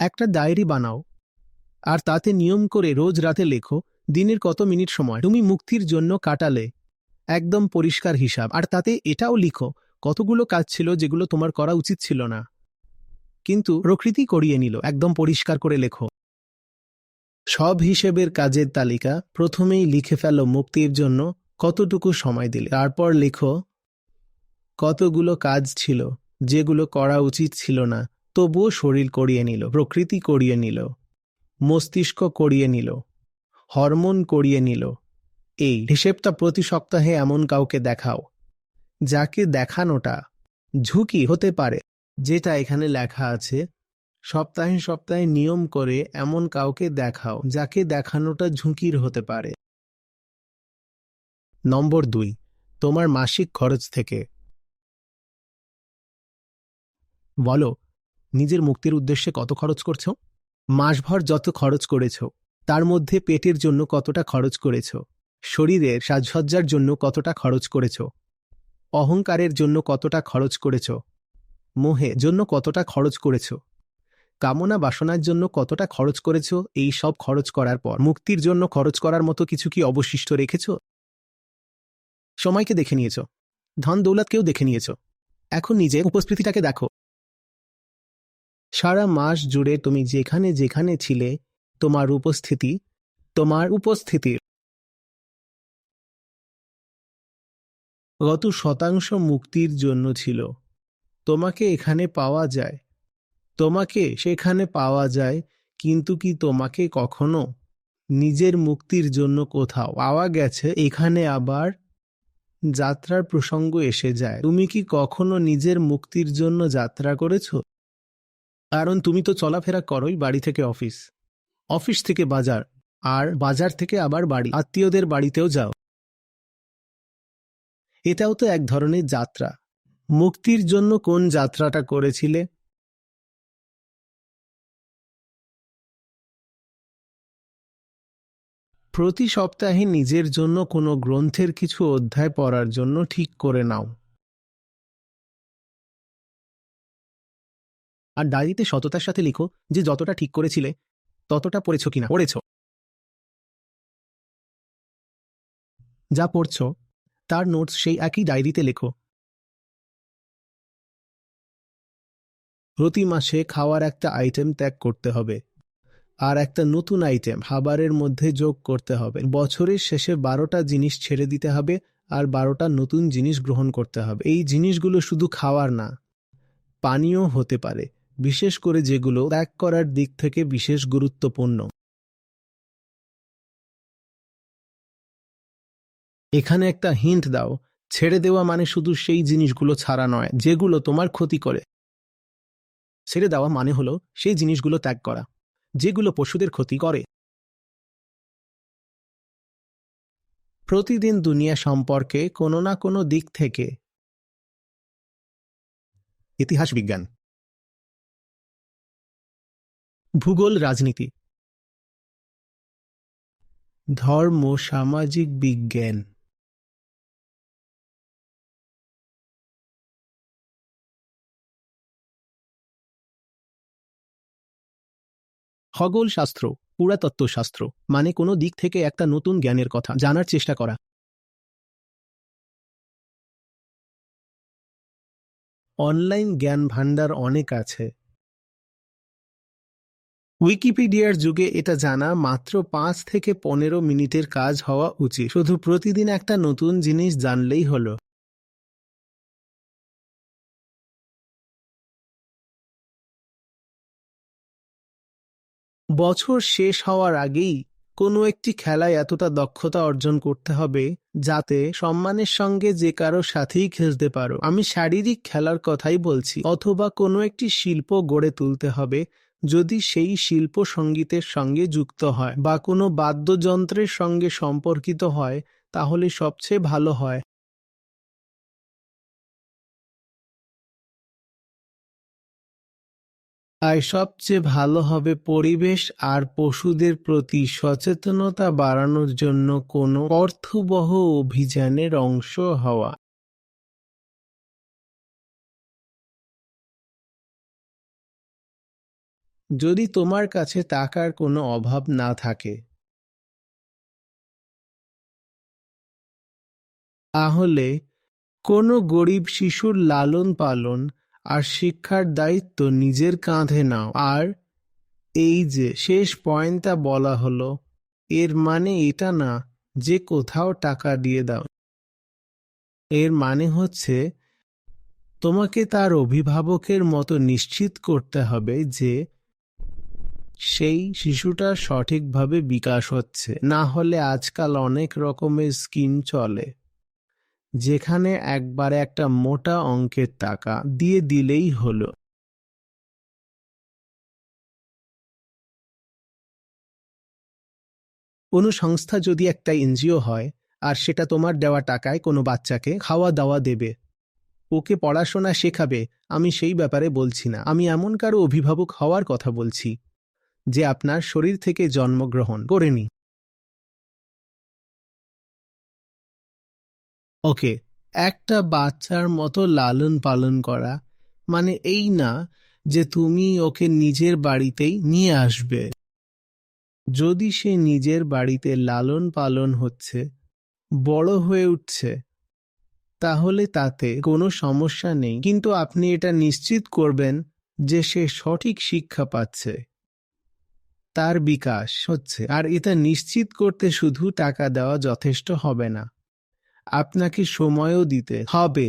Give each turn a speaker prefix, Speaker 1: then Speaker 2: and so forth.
Speaker 1: একটা ডায়েরি বানাও আর তাতে নিয়ম করে রোজ রাতে লেখো দিনের কত মিনিট সময় তুমি মুক্তির জন্য কাটালে, একদম পরিষ্কার হিসাব। আর তাতে এটাও লিখো কতগুলো কাজ ছিল যেগুলো তোমার করা উচিত ছিল না, কিন্তু প্রকৃতি করিয়ে নিল। একদম পরিষ্কার করে লেখো সব হিসেবের কাজের তালিকা। প্রথমেই লিখে ফেলো মুক্তির জন্য কতটুকু সময় দিলে। তারপর লেখো কতগুলো কাজ ছিল যেগুলো করা উচিত ছিল না, তবুও শরীর করিয়ে নিল, প্রকৃতি করিয়ে নিল, মস্তিষ্ক করিয়ে নিল, হরমোন করিয়ে নিল। এই হিসেবটা প্রতি সপ্তাহে এমন কাউকে দেখাও যাকে দেখানোটা ঝুঁকি হতে পারে। যেটা এখানে লেখা আছে, সপ্তাহে সপ্তাহে নিয়ম করে এমন কাউকে দেখাও যাকে দেখানোটা ঝুঁকির হতে পারে। নম্বর 2, তোমার মাসিক খরচ থেকে বলো নিজের মুক্তির উদ্দেশ্যে কত খরচ করছো। মাসভর যত খরচ করেছো তার মধ্যে পেটের জন্য কতটা খরচ করেছো, শরীরের সাজসজ্জার জন্য কতটা খরচ করেছো, অহংকারের জন্য কতটা খরচ করেছো, মোহের জন্য কতটা খরচ করেছো, কামনা বাসনার জন্য কতটা খরচ করেছো। এই সব খরচ করার পর মুক্তির জন্য খরচ করার মতো কিছু কি অবশিষ্ট রেখেছো? সময়কে দেখে নিয়েছো, ধন দৌলতকেও দেখে নিয়েছো। এখন নিজের উপস্থিতিটাকে দেখো। সারা মাস জুড়ে তুমি যেখানে যেখানে ছিলে তোমার উপস্থিতির কত শতাংশ মুক্তির জন্য ছিল। তোমাকে এখানে পাওয়া যায়, তোমাকে সেখানে পাওয়া যায়, কিন্তু কি তোমাকে কখনো নিজের মুক্তির জন্য কোথাও পাওয়া গেছে? এখানে আবার যাত্রার প্রসঙ্গ এসে যায়। তুমি কি কখনো নিজের মুক্তির জন্য যাত্রা করেছো? কারণ তুমি তো চলাফেরা করোই বাড়ি থেকে অফিস, অফিস থেকে বাজার, আর বাজার থেকে আবার বাড়ি, আত্মীয়দের বাড়িতেও যাও। এটাও তো এক ধরনের যাত্রা। মুক্তির জন্য কোন যাত্রাটা করেছিলে? প্রতি সপ্তাহে নিজের জন্য কোনো গ্রন্থের কিছু অধ্যায় পড়ার জন্য ঠিক করে নাও। আর ডায়েরিতে সততার সাথে লিখো যে যতটা ঠিক করেছিলে ততটা পড়েছ কিনা। যা পড়ছ তার নোটস সেই একই ডায়েরিতে লেখো। প্রতি মাসে খাওয়ার একটা আইটেম ত্যাগ করতে হবে আর একটা নতুন আইটেম খাবারের মধ্যে যোগ করতে হবে। বছরের শেষে 12টা জিনিস ছেড়ে দিতে হবে আর 12টা নতুন জিনিস গ্রহণ করতে হবে। এই জিনিসগুলো শুধু খাওয়ার না, পানীয় হতে পারে, বিশেষ করে যেগুলো ত্যাগ করার দিক থেকে বিশেষ গুরুত্বপূর্ণ। এখানে একটা হিন্ট দাও, ছেড়ে দেওয়া মানে শুধু সেই জিনিসগুলো ছাড়া নয় যেগুলো তোমার ক্ষতি করে। ছেড়ে দেওয়া মানে হলো সেই জিনিসগুলো ত্যাগ করা যেগুলো পশুদের ক্ষতি করে। প্রতিদিন দুনিয়া সম্পর্কে কোনো না কোনো দিক থেকে, ইতিহাস, বিজ্ঞান, ভূগোল, রাজনীতি, ধর্ম, সামাজিক বিজ্ঞান, খগোলশাস্ত্র, পুরাতত্ত্বশাস্ত্র, মানে কোনো দিক থেকে একটা নতুন জ্ঞানের কথা জানার চেষ্টা করা। অনলাইন জ্ঞান ভান্ডার অনেক আছে। উইকিপিডিয়ার যুগে এটা জানা মাত্র 5 থেকে 15 মিনিটের কাজ হওয়া উচিত। শুধু প্রতিদিন একটা নতুন জিনিস জানলেই হলো। বছর শেষ হওয়ার আগেই কোনো একটি খেলায় এতটা দক্ষতা অর্জন করতে হবে যাতে সম্মানের সঙ্গে যে কারো সাথেই খেলতে পারো। আমি শারীরিক খেলার কথাই বলছি। অথবা কোনো একটি শিল্প গড়ে তুলতে হবে যদি সেই শিল্প সঙ্গীতের সঙ্গে যুক্ত হয় বা কোনো বাদ্যযন্ত্রের সঙ্গে সম্পর্কিত হয় তাহলে সবচেয়ে ভালো হয়। আর সবচেয়ে ভালো হবে পরিবেশ আর পশুদের প্রতি সচেতনতা বাড়ানোর জন্য কোনো অর্থবহ অভিযানের অংশ হওয়া। যদি তোমার কাছে টাকার কোনো অভাব না থাকে, তাহলে কোনো গরিব শিশুর লালন পালন আর শিক্ষার দায়িত্ব নিজের কাঁধে নাও। আর এই যে শেষ পয়েন্টটা বলা হলো, এর মানে এটা না যে কোথাও টাকা দিয়ে দাও। এর মানে হচ্ছে তোমাকে তার অভিভাবকের মতো নিশ্চিত করতে হবে যে সেই শিশুটার সঠিকভাবে বিকাশ হচ্ছে। না হলে আজকাল অনেক রকমের স্কিম চলে যেখানে একবারে একটা মোটা অঙ্কের টাকা দিয়ে দিলেই হলো। কোনো সংস্থা যদি একটা এনজিও হয় আর সেটা তোমার দেওয়া টাকায় কোনো বাচ্চাকে খাওয়া দাওয়া দেবে, ওকে পড়াশোনা শেখাবে, আমি সেই ব্যাপারে বলছি না। আমি এমন কারো অভিভাবক হওয়ার কথা বলছি যে আপনার শরীর থেকে জন্মগ্রহণ করেনি। ওকে, একটা বাচ্চার মতো লালন পালন করা মানে এই না যে তুমি ওকে নিজের বাড়িতেই নিয়ে আসবে। যদি সে নিজের বাড়িতে লালন পালন হচ্ছে, বড় হয়ে উঠছে, তাহলে তাতে কোনো সমস্যা নেই, কিন্তু আপনি এটা নিশ্চিত করবেন যে সে সঠিক শিক্ষা পাচ্ছে, তার বিকাশ হচ্ছে। আর এটা নিশ্চিত করতে শুধু টাকা দেওয়া যথেষ্ট হবে না, আপনাকে সময়ও দিতে হবে।